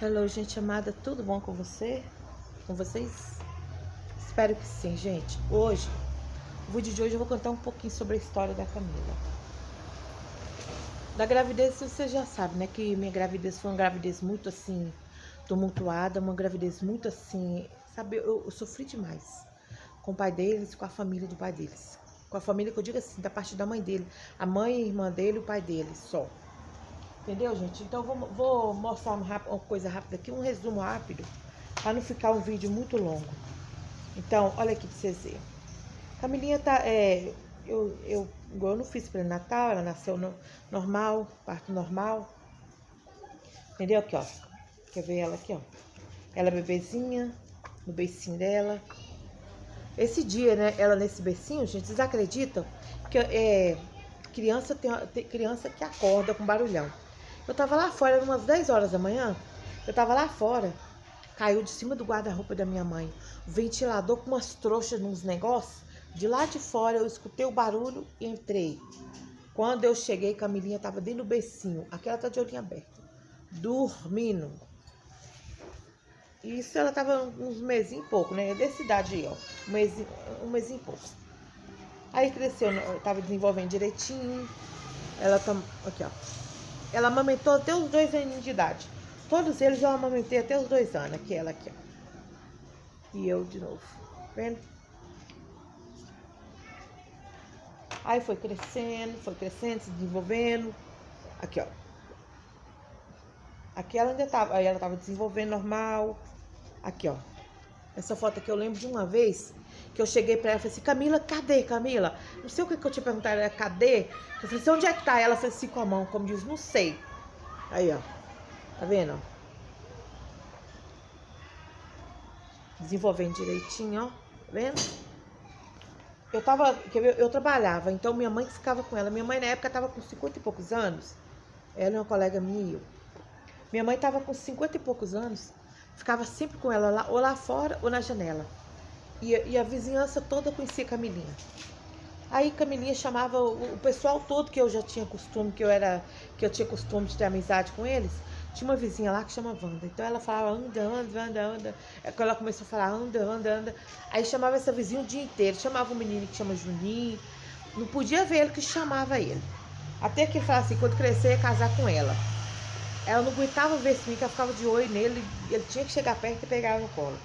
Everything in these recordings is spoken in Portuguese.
Hello, gente amada, tudo bom com você? Com vocês? Espero que sim, gente. Hoje, no vídeo de hoje eu vou contar um pouquinho sobre a história da Camila. Da gravidez, você já sabe, né? Que minha gravidez foi uma gravidez muito assim, tumultuada, uma gravidez muito assim, sabe? Eu sofri demais com o pai deles, com a família do pai deles. Com a família que eu digo assim, da parte da mãe dele. A mãe, a irmã dele e o pai dele, só. Entendeu, gente? Então vou mostrar uma coisa rápida aqui, um resumo rápido, para não ficar um vídeo muito longo. Então, olha aqui pra vocês verem. Camilinha tá. Eu não fiz pré-natal, ela nasceu normal, parto normal. Entendeu? Aqui, ó. Quer ver ela aqui, ó? Ela é bebezinha, no beicinho dela. Esse dia, né? Ela nesse beicinho, gente, vocês acreditam que criança tem criança que acorda com barulhão. Eu tava lá fora, eram umas 10 horas da manhã. Eu tava lá fora, caiu de cima do guarda-roupa da minha mãe. O ventilador com umas trouxas nos negócios. De lá de fora eu escutei o barulho e entrei. Quando eu cheguei, Camilinha tava dentro do beicinho. Aquela tá de olhinho aberto, dormindo. Isso ela tava uns mesinhos e pouco, né? Dessa idade aí, ó. Um mesinho e pouco. Aí cresceu, tava desenvolvendo direitinho. Ela tá. Aqui, ó. Ela amamentou até os 2 aninhos de idade. Todos eles eu amamentei até os 2 anos. Aqui, ela aqui, ó. E eu de novo. Vendo? Aí foi crescendo, se desenvolvendo. Aqui, ó. Aqui ela ainda tava. Aí ela tava desenvolvendo normal. Aqui, ó. Essa foto aqui eu lembro de uma vez que eu cheguei pra ela e falei assim: Camila, cadê, Camila? Não sei o que eu te perguntar, ela, cadê? Eu falei assim: onde é que tá? Ela fez assim com a mão, como diz, não sei. Aí, ó. Tá vendo? Desenvolvendo direitinho, ó. Tá vendo? Eu trabalhava, então minha mãe que ficava com ela. Minha mãe na época tava com 50 e poucos anos. Ela é uma colega minha e eu. Minha mãe tava com 50 e poucos anos. Ficava sempre com ela lá, ou lá fora ou na janela. E a vizinhança toda conhecia Camilinha. Aí Camilinha chamava o pessoal todo que eu já tinha costume, que eu tinha costume de ter amizade com eles. Tinha uma vizinha lá que chama Wanda. Então ela falava, anda, anda, anda, anda. Quando ela começou a falar, anda, anda, anda. Aí chamava essa vizinha o dia inteiro. Chamava um menino que chama Juninho. Não podia ver ele que chamava ele. Até que ele falava assim, quando crescer ia casar com ela. Ela não aguentava ver esse menino, que ela ficava de olho nele. Ele tinha que chegar perto e pegar ela no colo.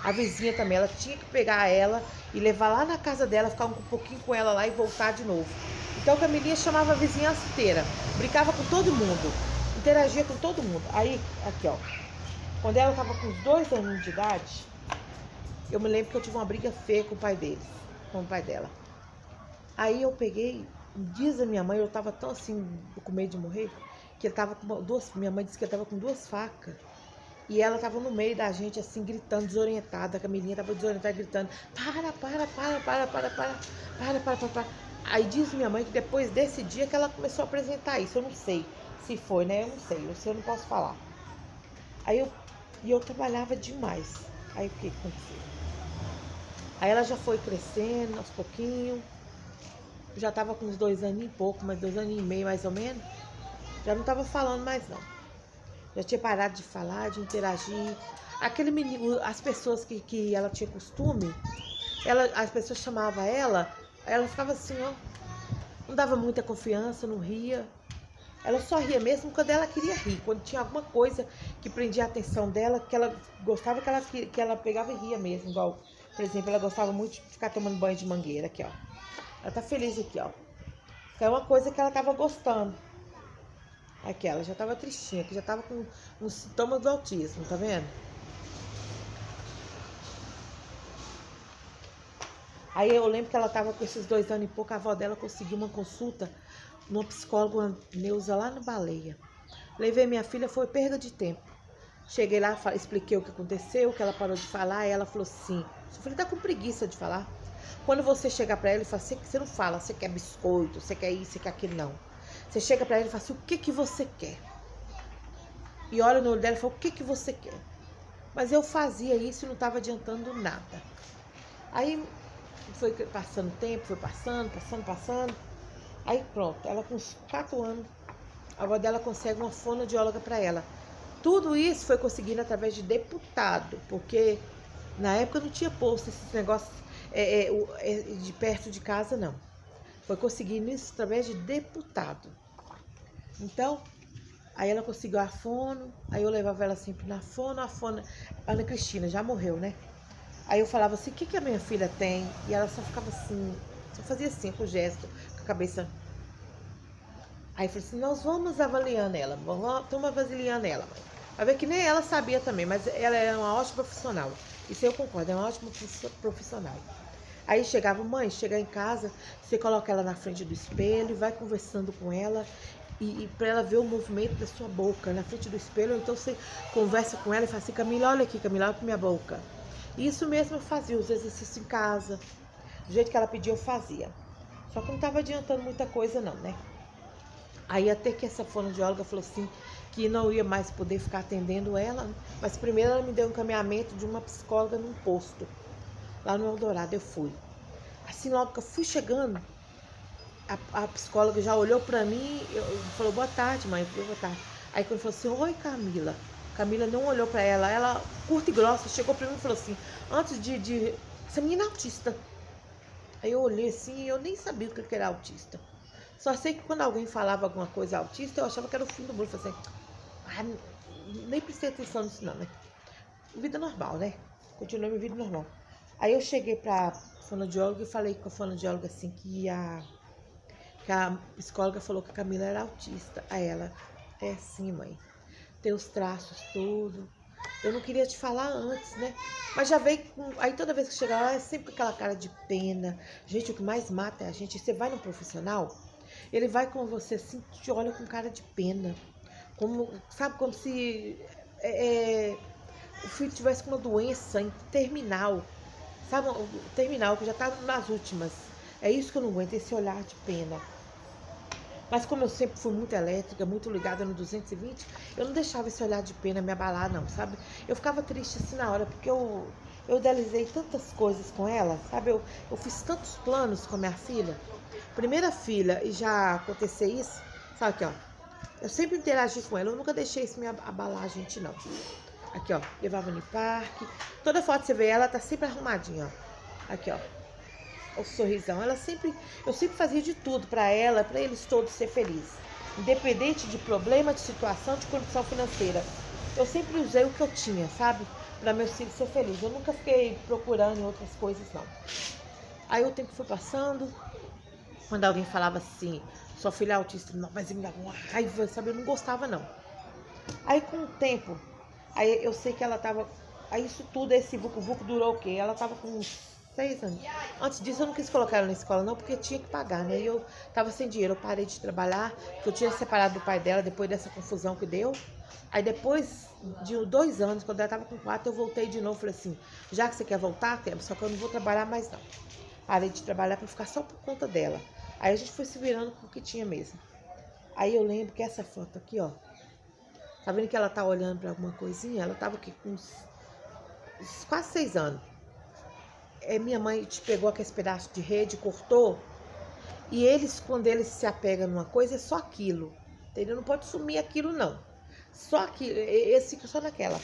A vizinha também, ela tinha que pegar ela e levar lá na casa dela, ficar um pouquinho com ela lá e voltar de novo. Então a Camilinha chamava a vizinhança inteira, brincava com todo mundo, interagia com todo mundo. Aí, aqui ó, quando ela tava com os 2 anos de idade, eu me lembro que eu tive uma briga feia com o pai deles, com o pai dela. Aí eu peguei, diz a minha mãe, eu tava tão assim, com medo de morrer, que ele tava com minha mãe disse que ele tava com 2 facas. E ela tava no meio da gente, assim, gritando, desorientada. A Camilinha tava desorientada, gritando, para. Aí diz minha mãe que depois desse dia que ela começou a apresentar isso. Eu não sei se foi, né? Eu não sei, eu não posso falar. Aí eu trabalhava demais. Aí o que aconteceu? Aí ela já foi crescendo aos pouquinhos. Já tava com uns 2 anos e pouco, mas 2 anos e meio mais ou menos. Já não tava falando mais não. Já tinha parado de falar, de interagir. Aquele menino, as pessoas que ela tinha costume, as pessoas chamavam ela ficava assim, ó. Não dava muita confiança, não ria. Ela só ria mesmo quando ela queria rir. Quando tinha alguma coisa que prendia a atenção dela, que ela gostava, que ela pegava e ria mesmo. Igual, por exemplo, ela gostava muito de ficar tomando banho de mangueira aqui, ó. Ela tá feliz aqui, ó. É uma coisa que ela tava gostando. Aqui, ela já tava tristinha, que já tava com uns sintomas do autismo, tá vendo? Aí eu lembro que ela tava com esses 2 anos e pouco, a avó dela conseguiu uma consulta numa psicóloga Neuza lá no Baleia. Levei minha filha, foi perda de tempo. Cheguei lá, expliquei o que aconteceu, que ela parou de falar, e ela falou assim, sua filha tá com preguiça de falar. Quando você chegar pra ela e fala, você não fala, você quer biscoito, você quer isso, você quer aquilo, não. Você chega pra ela e fala assim, o que você quer? E olha no olho dela e fala, o que você quer? Mas eu fazia isso e não estava adiantando nada. Aí foi passando o tempo, foi passando. Aí pronto, ela com uns 4 anos, a avó dela consegue uma fonoaudióloga pra ela. Tudo isso foi conseguido através de deputado, porque na época não tinha posto esses negócios de perto de casa, não. Foi conseguindo isso através de deputado. Então, aí ela conseguiu a fono, aí eu levava ela sempre na fono, a Ana Cristina já morreu, né? Aí eu falava assim, o que a minha filha tem? E ela só ficava assim, só fazia assim, com o gesto, com a cabeça. Aí eu falei assim, nós vamos avaliando ela, estamos avaliando ela, mãe. Vai ver que nem ela sabia também, mas ela é uma ótima profissional. Isso eu concordo, é uma ótima profissional. Aí chegava, mãe, chegar em casa, você coloca ela na frente do espelho e vai conversando com ela e para ela ver o movimento da sua boca na frente do espelho. Ou então você conversa com ela e fala assim, Camila, olha aqui, Camila, olha pra minha boca. E isso mesmo eu fazia, os exercícios em casa, do jeito que ela pedia eu fazia. Só que não estava adiantando muita coisa não, né? Aí até que essa fonoaudióloga falou assim, que não ia mais poder ficar atendendo ela, mas primeiro ela me deu um encaminhamento de uma psicóloga num posto, lá no Eldorado. Eu fui. Assim, logo que eu fui chegando, a psicóloga já olhou pra mim e falou, boa tarde, mãe. Eu falei, boa tarde. Aí quando falou assim, oi, Camila. Camila não olhou pra ela, ela, curta e grossa, chegou pra mim e falou assim, antes de essa menina é autista. Aí eu olhei assim e eu nem sabia o que era autista. Só sei que quando alguém falava alguma coisa autista, eu achava que era o fim do mundo. Eu falei assim, nem prestei atenção nisso não, né? Vida normal, né? Continuei minha vida normal. Aí eu cheguei pra fonoaudióloga e falei com a fonoaudióloga assim que a psicóloga falou que a Camila era autista. Aí ela, é sim, mãe. Tem os traços tudo. Eu não queria te falar antes, né? Mas já veio com... Aí toda vez que chega lá, é sempre com aquela cara de pena. Gente, o que mais mata é a gente. Você vai no profissional, ele vai com você assim, te olha com cara de pena. Como, sabe, como se o filho tivesse com uma doença terminal. Sabe, terminal, que já tá nas últimas. É isso que eu não aguento, esse olhar de pena. Mas como eu sempre fui muito elétrica, muito ligada no 220, eu não deixava esse olhar de pena me abalar, não, sabe? Eu ficava triste assim na hora, porque eu idealizei tantas coisas com ela, sabe? Eu fiz tantos planos com a minha filha. Primeira filha, e já aconteceu isso, sabe aqui, ó. Eu sempre interagi com ela, eu nunca deixei isso me abalar, gente, não. Aqui, ó, levava no parque. Toda foto que você vê ela, tá sempre arrumadinha, ó. Aqui, ó. O sorrisão, eu sempre fazia de tudo para ela, para eles todos ser felizes, independente de problema, de situação, de condição financeira. Eu sempre usei o que eu tinha, sabe, para meus filhos ser felizes. Eu nunca fiquei procurando em outras coisas, não. Aí o tempo foi passando, quando alguém falava assim, sua filha é autista, não, mas me dava uma raiva, sabe, eu não gostava, não. Aí com o tempo, aí eu sei que ela tava, aí isso tudo, esse vucu-vucu durou o quê? Ela tava com 6 anos. Antes disso eu não quis colocar ela na escola não, porque tinha que pagar, né? E eu tava sem dinheiro, eu parei de trabalhar, porque eu tinha separado do pai dela depois dessa confusão que deu. Aí depois de 2 anos, quando ela tava com 4, eu voltei de novo, falei assim, já que você quer voltar, só que eu não vou trabalhar mais não. Parei de trabalhar pra ficar só por conta dela. Aí a gente foi se virando com o que tinha mesmo. Aí eu lembro que essa foto aqui, ó, tá vendo que ela tá olhando pra alguma coisinha? Ela tava aqui com uns quase 6 anos. Minha mãe te pegou aquele pedaço de rede, cortou, e eles, quando eles se apegam numa coisa, é só aquilo, entendeu? Não pode sumir aquilo, não. Só aquilo, esse fica só naquela.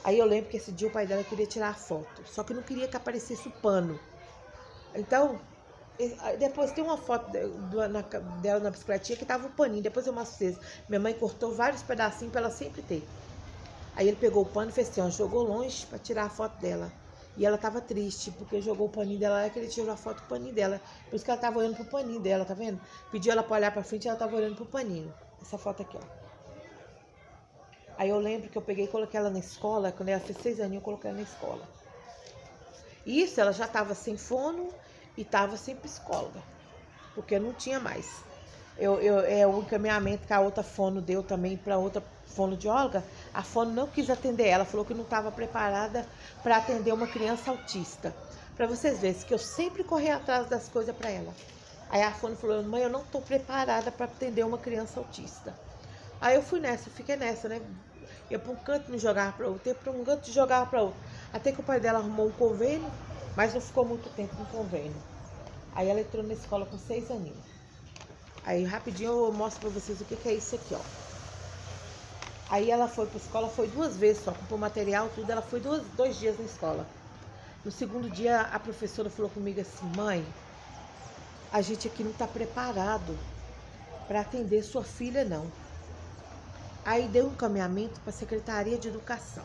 Aí eu lembro que esse dia o pai dela queria tirar a foto, só que não queria que aparecesse o pano. Então, depois tem uma foto dela na bicicletinha que tava o paninho, depois eu mostro vocês. Minha mãe cortou vários pedacinhos pra ela sempre ter. Aí ele pegou o pano e fez assim, ó, jogou longe pra tirar a foto dela. E ela tava triste, porque jogou o paninho dela lá, que ele tirou a foto do paninho dela. Por isso que ela tava olhando pro paninho dela, tá vendo? Pediu ela pra olhar pra frente e ela tava olhando pro paninho. Essa foto aqui, ó. Aí eu lembro que eu peguei e coloquei ela na escola, quando ela fez 6 aninhos, eu coloquei ela na escola. Isso, ela já tava sem fono e tava sem psicóloga, porque não tinha mais. O encaminhamento que a outra fono deu também para outra fonoaudióloga, a fono não quis atender ela, falou que não estava preparada para atender uma criança autista. Para vocês verem que eu sempre corri atrás das coisas para ela. Aí a fono falou, mãe, eu não estou preparada para atender uma criança autista. Aí eu fui nessa, fiquei nessa, né? Ia para um canto me jogava para outro, ia para um canto e jogava para outro. Até que o pai dela arrumou um convênio, mas não ficou muito tempo no convênio. Aí ela entrou na escola com 6 aninhos. Aí rapidinho eu mostro pra vocês o que é isso aqui, ó. Aí ela foi para a escola, foi 2 vezes só, comprou material, tudo, ela foi 2 dias na escola. No segundo dia, a professora falou comigo assim: mãe, a gente aqui não está preparado para atender sua filha, não. Aí deu um encaminhamento para a Secretaria de Educação.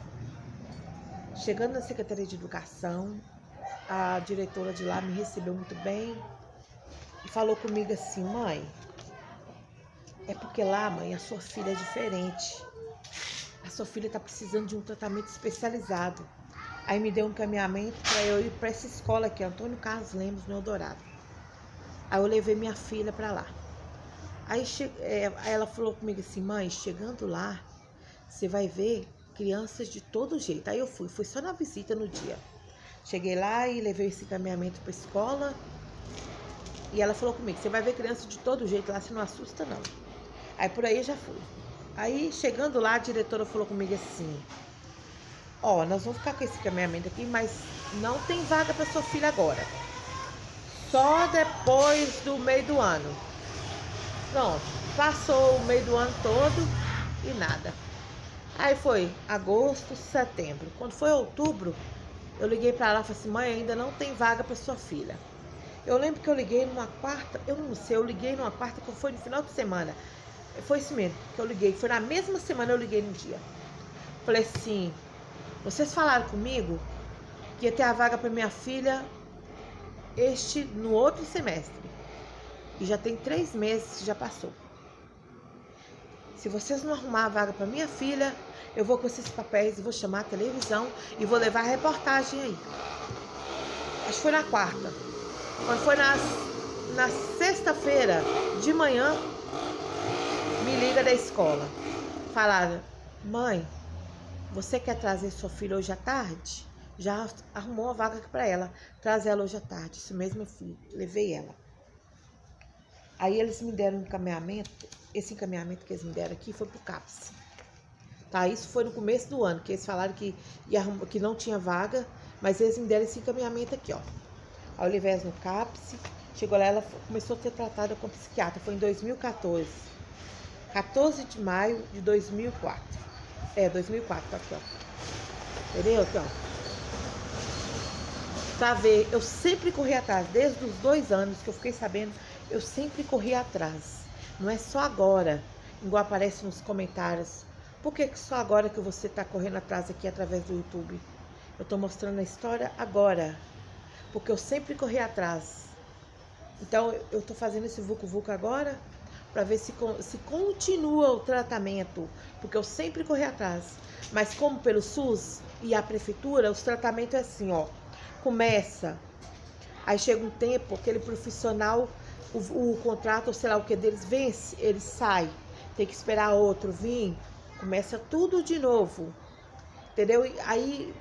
Chegando na Secretaria de Educação, a diretora de lá me recebeu muito bem e falou comigo assim: mãe, é porque lá, mãe, a sua filha é diferente. A sua filha está precisando de um tratamento especializado. Aí me deu um encaminhamento para eu ir para essa escola aqui, Antônio Carlos Lemos, no Eldorado. Aí eu levei minha filha para lá. Aí ela falou comigo assim: mãe, chegando lá, você vai ver crianças de todo jeito. Aí eu fui só na visita no dia. Cheguei lá e levei esse encaminhamento para a escola. E ela falou comigo: você vai ver crianças de todo jeito lá, você não assusta não. Aí por aí eu já fui. Aí chegando lá, a diretora falou comigo assim: ó, nós vamos ficar com esse encaminhamento aqui, mas não tem vaga para sua filha agora. Só depois do meio do ano. Pronto, passou o meio do ano todo e nada. Aí foi agosto, setembro. Quando foi outubro, eu liguei para ela e falei assim: mãe, ainda não tem vaga para sua filha. Eu lembro que eu liguei numa quarta, eu não sei, eu liguei numa quarta que foi no final de semana. Foi isso mesmo, que eu liguei. Foi na mesma semana eu liguei no dia. Falei assim: vocês falaram comigo que ia ter a vaga para minha filha no outro semestre. E já tem 3 meses que já passou. Se vocês não arrumar a vaga para minha filha, eu vou com esses papéis e vou chamar a televisão e vou levar a reportagem aí. Acho que foi na quarta. Quando foi na sexta-feira de manhã, me liga da escola. Falaram: mãe, você quer trazer sua filha hoje à tarde? Já arrumou uma vaga aqui para ela. Traz ela hoje à tarde. Isso mesmo, eu fui. Levei ela. Aí eles me deram um encaminhamento. Esse encaminhamento que eles me deram aqui foi pro CAPS. Tá? Isso foi no começo do ano, que eles falaram que não tinha vaga, mas eles me deram esse encaminhamento aqui, ó. Aí eu levei elas no CAPS. Chegou lá, ela começou a ser tratada com psiquiatra. Foi em 2014. 14 de maio de 2004. 2004, tá aqui, ó. Entendeu? Aqui, ó. Pra ver, eu sempre corri atrás. Desde os 2 anos que eu fiquei sabendo, eu sempre corri atrás. Não é só agora, igual aparece nos comentários. Por que só agora que você tá correndo atrás aqui através do YouTube? Eu tô mostrando a história agora. Porque eu sempre corri atrás. Então, eu tô fazendo esse vucu-vucu agora para ver se continua o tratamento, porque eu sempre corri atrás. Mas como pelo SUS e a prefeitura, os tratamentos é assim, ó. Começa, aí chega um tempo, aquele profissional, o contrato, ou sei lá o que deles vence, ele sai. Tem que esperar outro vir, começa tudo de novo. Entendeu? E aí,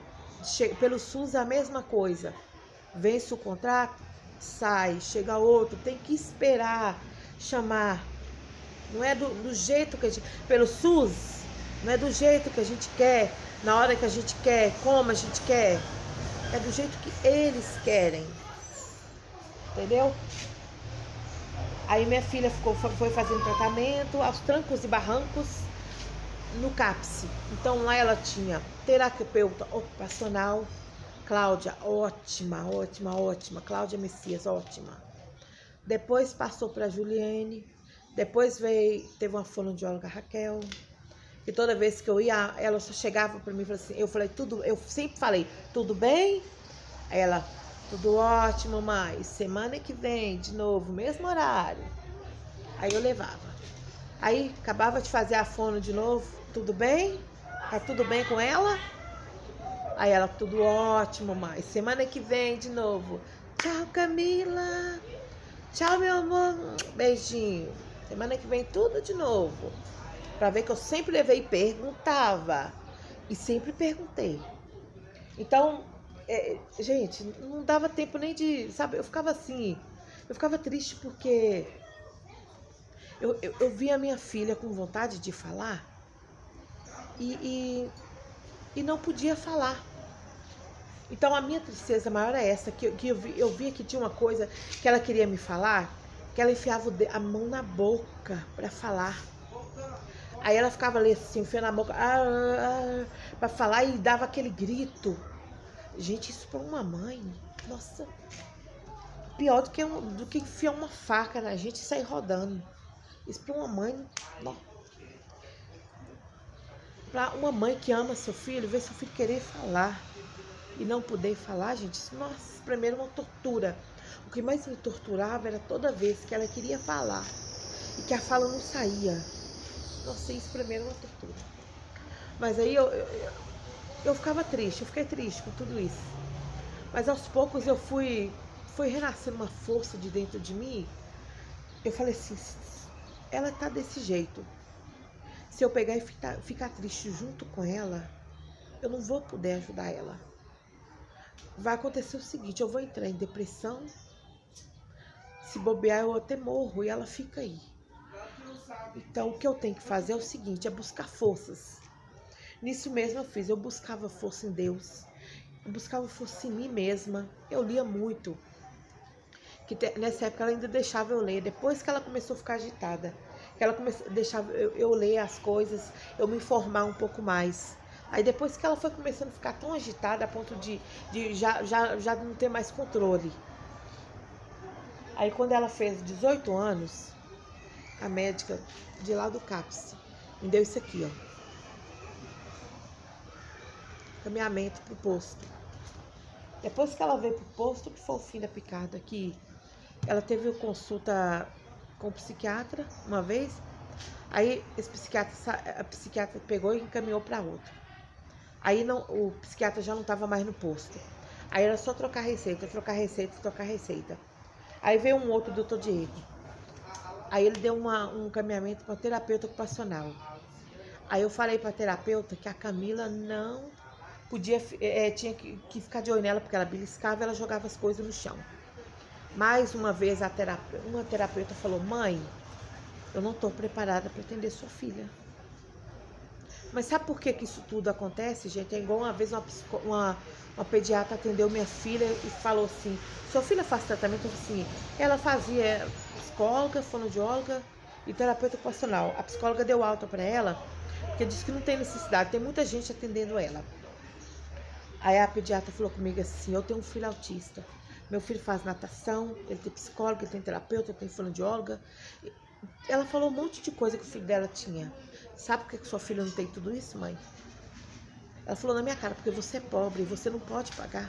pelo SUS é a mesma coisa. Vence o contrato, sai, chega outro, tem que esperar, chamar. Não é do jeito que a gente... Pelo SUS, não é do jeito que a gente quer, na hora que a gente quer, como a gente quer. É do jeito que eles querem. Entendeu? Aí minha filha foi fazendo tratamento aos trancos e barrancos no CAPS. Então lá ela tinha terapeuta ocupacional, Cláudia, ótima. Cláudia Messias, ótima. Depois passou para Juliane. Depois teve uma fonoaudióloga, Raquel. E toda vez que eu ia, ela só chegava para mim e falava assim, eu sempre falei, tudo bem? Aí ela, tudo ótimo, mãe. Semana que vem, de novo, mesmo horário. Aí eu levava. Aí acabava de fazer a fono de novo, tudo bem? Tá tudo bem com ela? Aí ela, tudo ótimo, mãe. Semana que vem de novo. Tchau, Camila. Tchau, meu amor. Beijinho. Semana que vem tudo de novo. Pra ver que eu sempre levei e perguntava. E sempre perguntei. Então, gente, não dava tempo nem de... Sabe, eu ficava assim... Eu ficava triste porque... Eu via a minha filha com vontade de falar. E não podia falar. Então a minha tristeza maior é essa, que eu via que tinha uma coisa que ela queria me falar, que ela enfiava a mão na boca para falar. Aí ela ficava ali assim, enfiando a boca, pra falar e dava aquele grito. Gente, isso pra uma mãe, nossa, pior do que enfiar uma faca na gente e sair rodando. Isso pra uma mãe, não. Pra uma mãe que ama seu filho, ver seu filho querer falar e não poder falar, gente, isso, nossa, pra mim era uma tortura. O que mais me torturava era toda vez que ela queria falar e que a fala não saía. Nossa, isso pra mim era uma tortura. Mas aí eu ficava triste, eu fiquei triste com tudo isso. Mas aos poucos foi renascendo uma força de dentro de mim. Eu falei assim, ela tá desse jeito. Se eu pegar e ficar triste junto com ela, eu não vou poder ajudar ela. Vai acontecer o seguinte, eu vou entrar em depressão, se bobear eu até morro e ela fica aí. Então o que eu tenho que fazer é o seguinte, é buscar forças. Nisso mesmo eu fiz, eu buscava força em Deus, eu buscava força em mim mesma, eu lia muito. Nessa época ela ainda deixava eu ler, depois que ela começou a ficar agitada, que ela deixava eu ler as coisas, eu me informar um pouco mais. Aí depois que ela foi começando a ficar tão agitada a ponto de já não ter mais controle. Aí quando ela fez 18 anos, a médica de lá do CAPS me deu isso aqui, ó. Caminhamento pro posto. Depois que ela veio pro posto, que foi o fim da picada, que ela teve consulta com o psiquiatra uma vez. Aí a psiquiatra pegou e encaminhou para outro. Aí o psiquiatra já não estava mais no posto. Aí era só trocar receita, trocar receita, trocar receita. Aí veio um outro doutor Diego. Aí ele deu um encaminhamento para terapeuta ocupacional. Aí eu falei para a terapeuta que a Camila não podia, tinha que ficar de olho nela, porque ela beliscava e ela jogava as coisas no chão. Mais uma vez uma terapeuta falou, mãe, eu não estou preparada para atender sua filha. Mas sabe por que isso tudo acontece, gente? É igual uma vez uma pediatra atendeu minha filha e falou assim, sua filha faz tratamento? Eu falei assim, ela fazia psicóloga, fonoaudióloga e terapeuta ocupacional. A psicóloga deu alta para ela, porque disse que não tem necessidade, tem muita gente atendendo ela. Aí a pediatra falou comigo assim, eu tenho um filho autista. Meu filho faz natação, ele tem psicóloga, ele tem terapeuta, ele tem fonoaudióloga. Ela falou um monte de coisa que o filho dela tinha. Sabe por que sua filha não tem tudo isso, mãe? Ela falou na minha cara, porque você é pobre e você não pode pagar.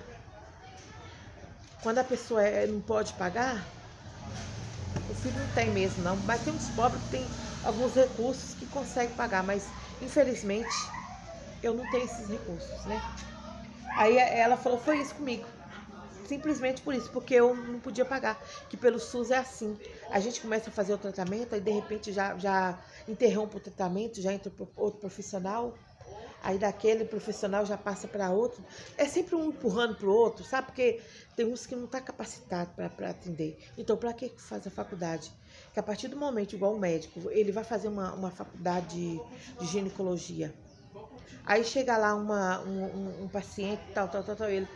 Quando a pessoa não pode pagar, o filho não tem mesmo, não. Mas tem uns pobres que tem alguns recursos que conseguem pagar, mas infelizmente eu não tenho esses recursos, né? Aí ela falou, foi isso comigo. Simplesmente por isso, porque eu não podia pagar. Que pelo SUS é assim. A gente começa a fazer o tratamento, aí de repente já interrompe o tratamento, já entra outro profissional. Aí daquele profissional já passa para outro. É sempre um empurrando para o outro, sabe? Porque tem uns que não estão capacitados para atender. Então, para que faz a faculdade? Que a partir do momento, igual o médico, ele vai fazer uma faculdade de ginecologia. Aí chega lá um paciente, tal, ele...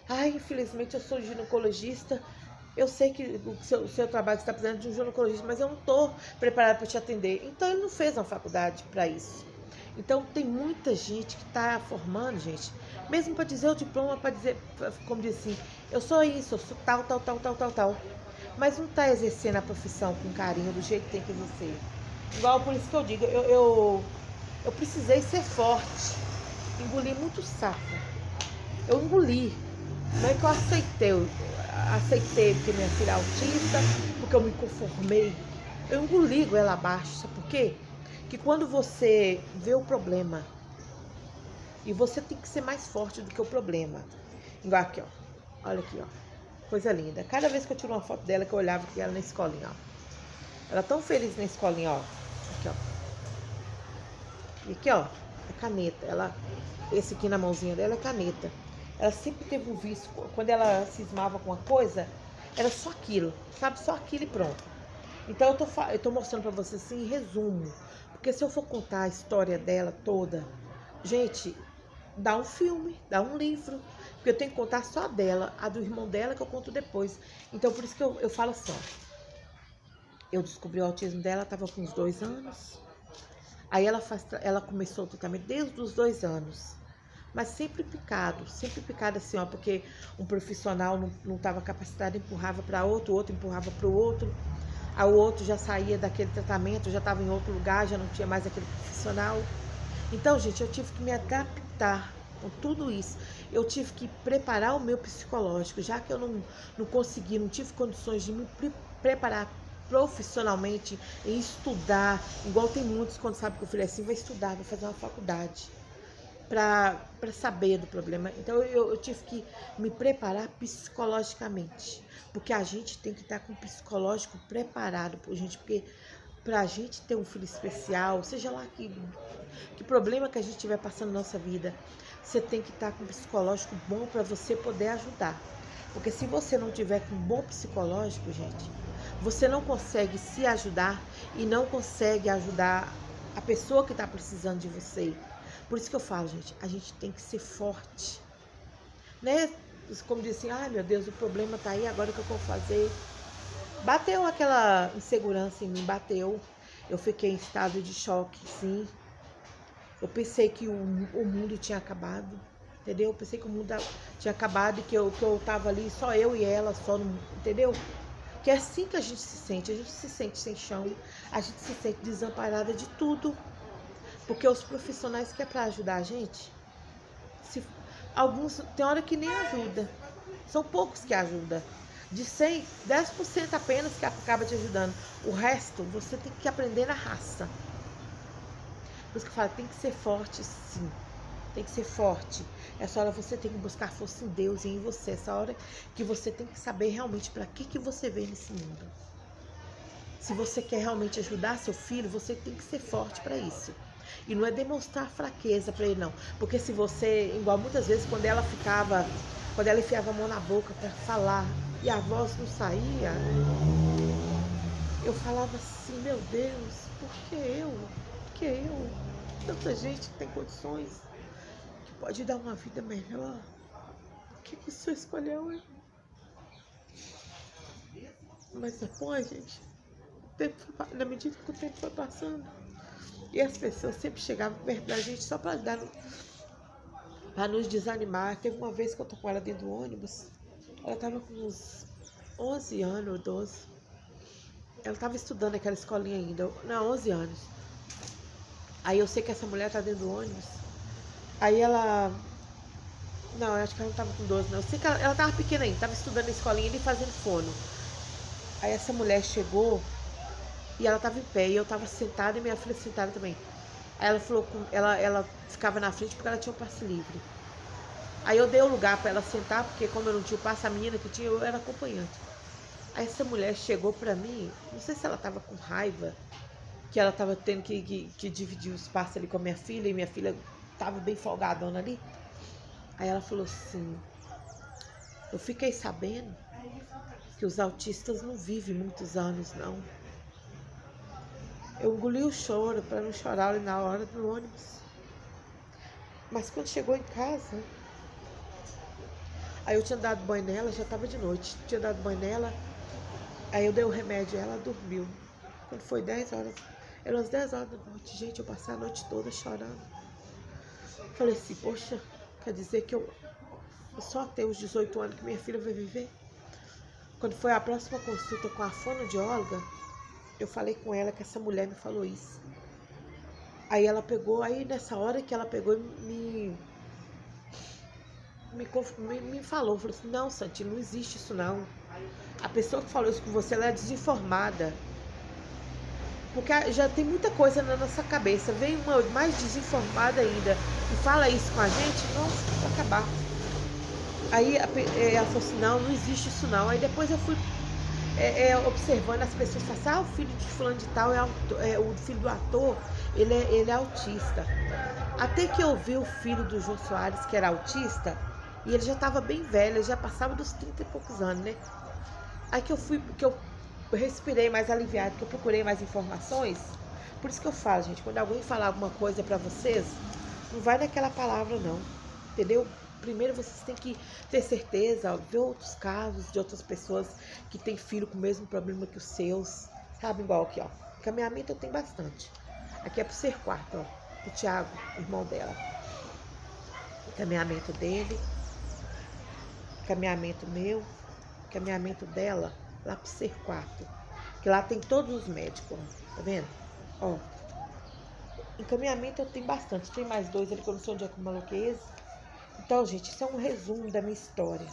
Ai, infelizmente eu sou ginecologista, eu sei que o seu trabalho está precisando de um ginecologista, mas eu não estou preparada para te atender. Então ele não fez uma faculdade para isso. Então tem muita gente que está formando, gente, mesmo para dizer o diploma, para dizer, como diz assim, eu sou isso, eu sou tal, mas não está exercendo a profissão com carinho, do jeito que tem que exercer. Igual por isso que eu digo, eu precisei ser forte, engoli muito sapo. Eu engoli. Não é que eu aceitei porque minha filha é autista, porque eu me conformei. Eu engoli ela abaixo, sabe por quê? Que quando você vê o problema, e você tem que ser mais forte do que o problema. Igual aqui, ó. Olha aqui, ó. Coisa linda. Cada vez que eu tiro uma foto dela, que eu olhava ela na escolinha, ó. Ela tão feliz na escolinha, ó. Aqui, ó. E aqui, ó, é caneta. Esse aqui na mãozinha dela é caneta. Ela sempre teve um vício, quando ela cismava com uma coisa, era só aquilo, sabe? Só aquilo e pronto. Então eu tô mostrando pra vocês assim, em resumo. Porque se eu for contar a história dela toda, gente, dá um filme, dá um livro. Porque eu tenho que contar só dela, a do irmão dela que eu conto depois. Então por isso que eu falo assim, ó. Eu descobri o autismo dela, tava com uns 2 anos. Aí ela começou o tratamento desde os 2 anos. Mas sempre picado assim, ó, porque um profissional não estava capacitado, empurrava para outro, o outro empurrava para o outro. Aí o outro já saía daquele tratamento, já estava em outro lugar, já não tinha mais aquele profissional. Então, gente, eu tive que me adaptar com tudo isso. Eu tive que preparar o meu psicológico, já que eu não consegui, não tive condições de me preparar profissionalmente em estudar, igual tem muitos quando sabe que o filho é assim, vai estudar, vai fazer uma faculdade para saber do problema. Então eu tive que me preparar psicologicamente, porque a gente tem que estar com o psicológico preparado, gente, porque para a gente ter um filho especial, seja lá que problema que a gente estiver passando na nossa vida, você tem que estar com um psicológico bom para você poder ajudar. Porque se você não tiver com um bom psicológico, gente, você não consegue se ajudar e não consegue ajudar a pessoa que está precisando de você. Por isso que eu falo, gente, a gente tem que ser forte, né? Como diz assim, ai meu Deus, o problema tá aí, agora o que eu vou fazer? Bateu aquela insegurança em mim, bateu. Eu fiquei em estado de choque, sim. Eu pensei que o mundo tinha acabado, entendeu? Eu pensei que o mundo tinha acabado e que eu tava ali, só eu e ela, só no, entendeu? Que é assim que a gente se sente sem chão, a gente se sente desamparada de tudo. Porque os profissionais que é para ajudar a gente, alguns tem hora que nem ajuda. São poucos que ajudam. De 100, 10% apenas que acaba te ajudando. O resto, você tem que aprender na raça. Por isso que eu falo, tem que ser forte, sim. Tem que ser forte. Essa hora você tem que buscar força em Deus e em você. Essa hora que você tem que saber realmente para que você veio nesse mundo. Se você quer realmente ajudar seu filho, você tem que ser forte para isso. E não é demonstrar fraqueza para ele, não. Porque se você, igual muitas vezes, quando ela enfiava a mão na boca para falar e a voz não saía, eu falava assim, meu Deus, por que eu? Por que eu? Tanta gente que tem condições, que pode dar uma vida melhor. Por que o senhor escolheu eu? Mas depois, gente, na medida que o tempo foi passando, e as pessoas sempre chegavam perto da gente só para nos desanimar. Teve uma vez que eu tô com ela dentro do ônibus, ela tava com uns 11 anos ou 12. Ela tava estudando naquela escolinha ainda, não, 11 anos. Aí eu sei que essa mulher tá dentro do ônibus. Aí ela... Não, eu acho que ela não tava com 12, não. Eu sei que ela tava pequena ainda, tava estudando na escolinha e fazendo fono. Aí essa mulher chegou e ela tava em pé e eu tava sentada e minha filha sentada também. Aí ela falou, ela ficava na frente porque ela tinha um passe livre. Aí eu dei o lugar para ela sentar, porque como eu não tinha o passe, a menina que tinha, eu era acompanhante. Aí essa mulher chegou pra mim, não sei se ela tava com raiva, que ela tava tendo que dividir o espaço ali com a minha filha, e minha filha tava bem folgadona ali. Aí ela falou assim, eu fiquei sabendo que os autistas não vivem muitos anos, não. Eu engoli o choro para não chorar ali na hora do ônibus. Mas quando chegou em casa, aí eu tinha dado banho nela, já estava de noite, tinha dado banho nela, aí eu dei o remédio e ela dormiu. Quando foi 10 horas, eram as 10 horas da noite, gente, eu passei a noite toda chorando. Falei assim, poxa, quer dizer que eu só até os 18 anos que minha filha vai viver? Quando foi a próxima consulta com a fonoaudióloga, eu falei com ela que essa mulher me falou isso. Aí ela pegou, aí nessa hora que ela pegou me falou assim, não, Santi, não existe isso não. A pessoa que falou isso com você, ela é desinformada. Porque já tem muita coisa na nossa cabeça. Vem uma mais desinformada ainda e fala isso com a gente, nossa, vai acabar. Aí ela falou assim, não existe isso não. Aí depois eu fui observando as pessoas, falam assim, o filho de fulano de tal o filho do ator, ele é autista. Até que eu vi o filho do João Soares, que era autista, e ele já estava bem velho, ele já passava dos 30 e poucos anos, né? Aí que eu respirei mais aliviado, que eu procurei mais informações. Por isso que eu falo, gente, quando alguém falar alguma coisa pra vocês, não vai naquela palavra não, entendeu? Primeiro vocês têm que ter certeza, ver outros casos de outras pessoas que têm filho com o mesmo problema que os seus, sabe? Igual aqui, ó, caminhamento eu tenho bastante. Aqui é pro ser quarto, ó. O Thiago, irmão dela. Caminhamento dele, caminhamento meu, caminhamento dela, lá pro ser quarto. Que lá tem todos os médicos, ó. Tá vendo? Ó. Encaminhamento eu tenho bastante. Tem mais dois ali que eu não sei onde é que eu maloquei esse. Então, gente, isso é um resumo da minha história.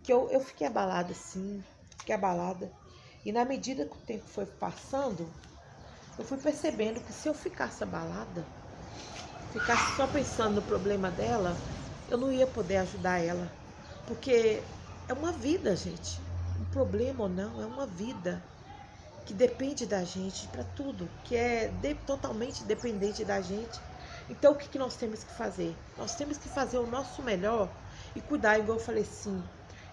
Que eu fiquei abalada, sim. Fiquei abalada. E na medida que o tempo foi passando, eu fui percebendo que se eu ficasse abalada, ficasse só pensando no problema dela, eu não ia poder ajudar ela. Porque é uma vida, gente. Um problema ou não, é uma vida que depende da gente para tudo, que é totalmente dependente da gente. Então, o que nós temos que fazer? Nós temos que fazer o nosso melhor e cuidar, igual eu falei assim,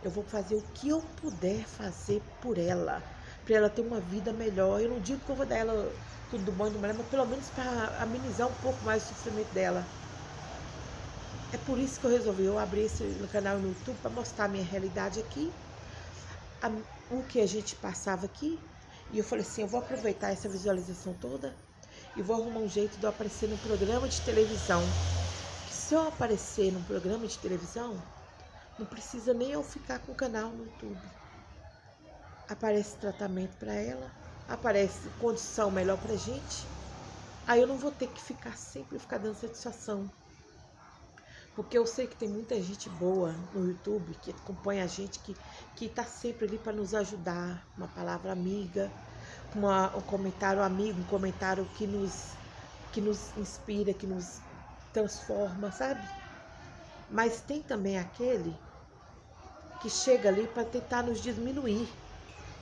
eu vou fazer o que eu puder fazer por ela, para ela ter uma vida melhor. Eu não digo que eu vou dar ela tudo do bom e do melhor, mas pelo menos para amenizar um pouco mais o sofrimento dela. É por isso que eu resolvi abrir esse canal no YouTube, para mostrar a minha realidade aqui, o que a gente passava aqui. E eu falei assim, eu vou aproveitar essa visualização toda e vou arrumar um jeito de eu aparecer num programa de televisão. Que se eu aparecer num programa de televisão, não precisa nem eu ficar com o canal no YouTube. Aparece tratamento para ela, aparece condição melhor pra gente. Aí eu não vou ter que sempre ficar dando satisfação. Porque eu sei que tem muita gente boa no YouTube, que acompanha a gente, que tá sempre ali para nos ajudar. Uma palavra amiga, um comentário amigo, um comentário que nos inspira, que nos transforma, sabe? Mas tem também aquele que chega ali para tentar nos diminuir.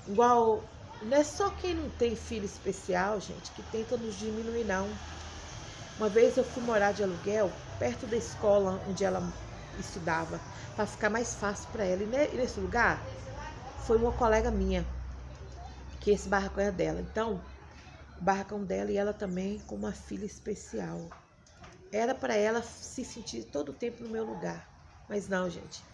Igual, não é só quem não tem filho especial, gente, que tenta nos diminuir, não. Uma vez eu fui morar de aluguel perto da escola onde ela estudava, para ficar mais fácil para ela. E nesse lugar foi uma colega minha, que esse barracão é dela. Então, o barracão dela e ela também com uma filha especial. Era para ela se sentir todo o tempo no meu lugar. Mas não, gente.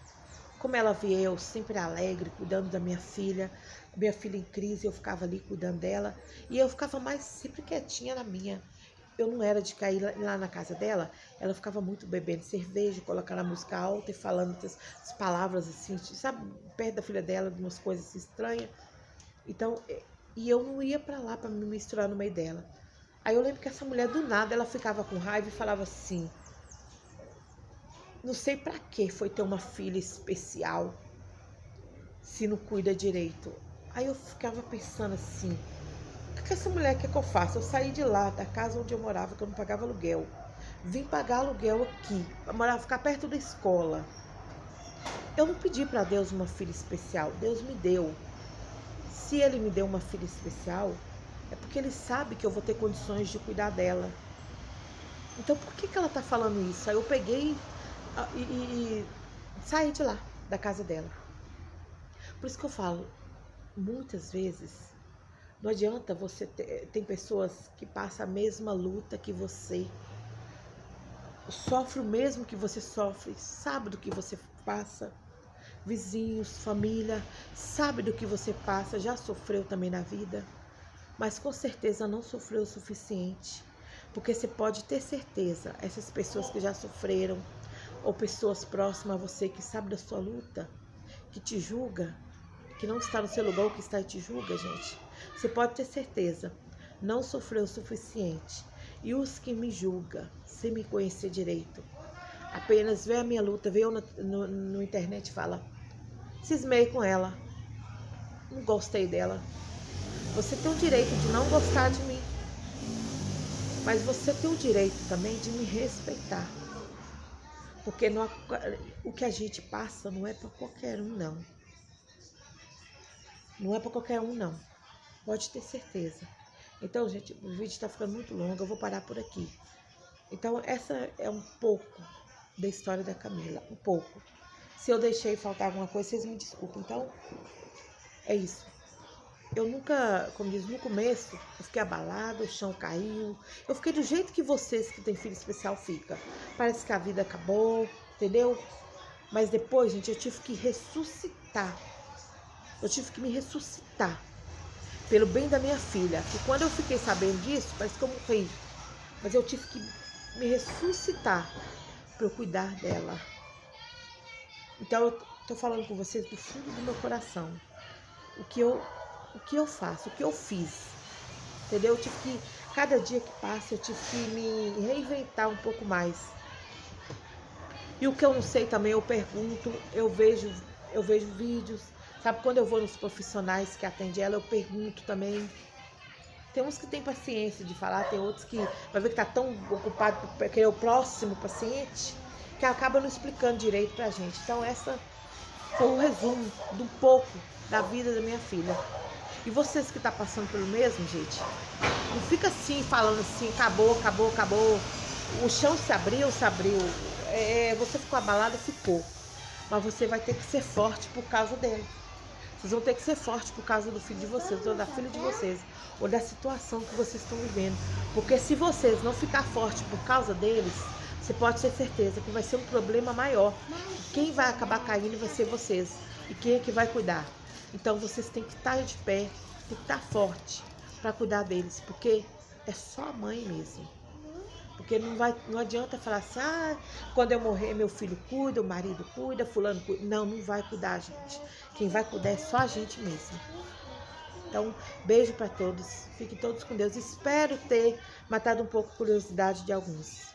Como ela via eu sempre alegre, cuidando da minha filha em crise, eu ficava ali cuidando dela. E eu ficava mais sempre quietinha na minha. Eu não era de cair lá na casa dela, ela ficava muito bebendo cerveja, colocando a música alta e falando as palavras assim, sabe, perto da filha dela, de umas coisas assim estranhas. Então, e eu não ia pra lá pra me misturar no meio dela. Aí eu lembro que essa mulher do nada, ela ficava com raiva e falava assim, não sei pra que foi ter uma filha especial se não cuida direito. Aí eu ficava pensando assim, o que essa mulher quer que eu faça? Eu saí de lá, da casa onde eu morava, que eu não pagava aluguel. Vim pagar aluguel aqui, pra ficar perto da escola. Eu não pedi para Deus uma filha especial, Deus me deu. Se Ele me deu uma filha especial, é porque Ele sabe que eu vou ter condições de cuidar dela. Então por que ela tá falando isso? Aí eu peguei e saí de lá, da casa dela. Por isso que eu falo, muitas vezes, não adianta você tem pessoas que passam a mesma luta que você, sofre o mesmo que você sofre, sabe do que você passa, vizinhos, família, sabe do que você passa, já sofreu também na vida, mas com certeza não sofreu o suficiente, porque você pode ter certeza, essas pessoas que já sofreram, ou pessoas próximas a você que sabe da sua luta, que te julga, que não está no seu lugar ou que está e te julga, gente, você pode ter certeza, não sofreu o suficiente. E os que me julgam, sem me conhecer direito, apenas vê a minha luta, vê eu no internet e fala, cismei com ela, não gostei dela. Você tem o direito de não gostar de mim, mas você tem o direito também de me respeitar. Porque o que a gente passa não é para qualquer um, não. Não é para qualquer um, não. Pode ter certeza. Então, gente, o vídeo está ficando muito longo, eu vou parar por aqui. Então, essa é um pouco da história da Camila, um pouco. Se eu deixei faltar alguma coisa, vocês me desculpem. Então, é isso. Eu nunca, como diz, no começo, eu fiquei abalada, o chão caiu. Eu fiquei do jeito que vocês que têm filho especial fica. Parece que a vida acabou, entendeu? Mas depois, gente, eu tive que ressuscitar. Eu tive que me ressuscitar. pelo bem da minha filha. E quando eu fiquei sabendo disso, parece que eu morri. Mas eu tive que me ressuscitar para eu cuidar dela. Então eu tô falando com vocês do fundo do meu coração. O que eu faço, o que eu fiz. Entendeu? Eu tive que, cada dia que passa, eu tive que me reinventar um pouco mais. E o que eu não sei também, eu pergunto, eu vejo vídeos. Sabe, quando eu vou nos profissionais que atendem ela, eu pergunto também. Tem uns que tem paciência de falar, tem outros que vai ver que tá tão ocupado porque é o próximo paciente, que acaba não explicando direito pra gente. Então essa foi um resumo de um pouco da vida da minha filha. E vocês que estão passando pelo mesmo, gente, não fica assim, falando assim, acabou, acabou, acabou. O chão se abriu, se abriu. Você ficou abalada, ficou. Mas você vai ter que ser forte por causa dela. Vocês vão ter que ser forte por causa do filho de vocês, ou da filha de vocês, ou da situação que vocês estão vivendo. Porque se vocês não ficar forte por causa deles, você pode ter certeza que vai ser um problema maior. Quem vai acabar caindo vai ser vocês. E quem é que vai cuidar? Então vocês têm que estar de pé, tem que estar forte para cuidar deles, porque é só a mãe mesmo. Porque não adianta falar assim, quando eu morrer meu filho cuida, o marido cuida, fulano cuida. Não vai cuidar, gente. Quem vai cuidar é só a gente mesmo. Então, beijo para todos. Fiquem todos com Deus. Espero ter matado um pouco a curiosidade de alguns.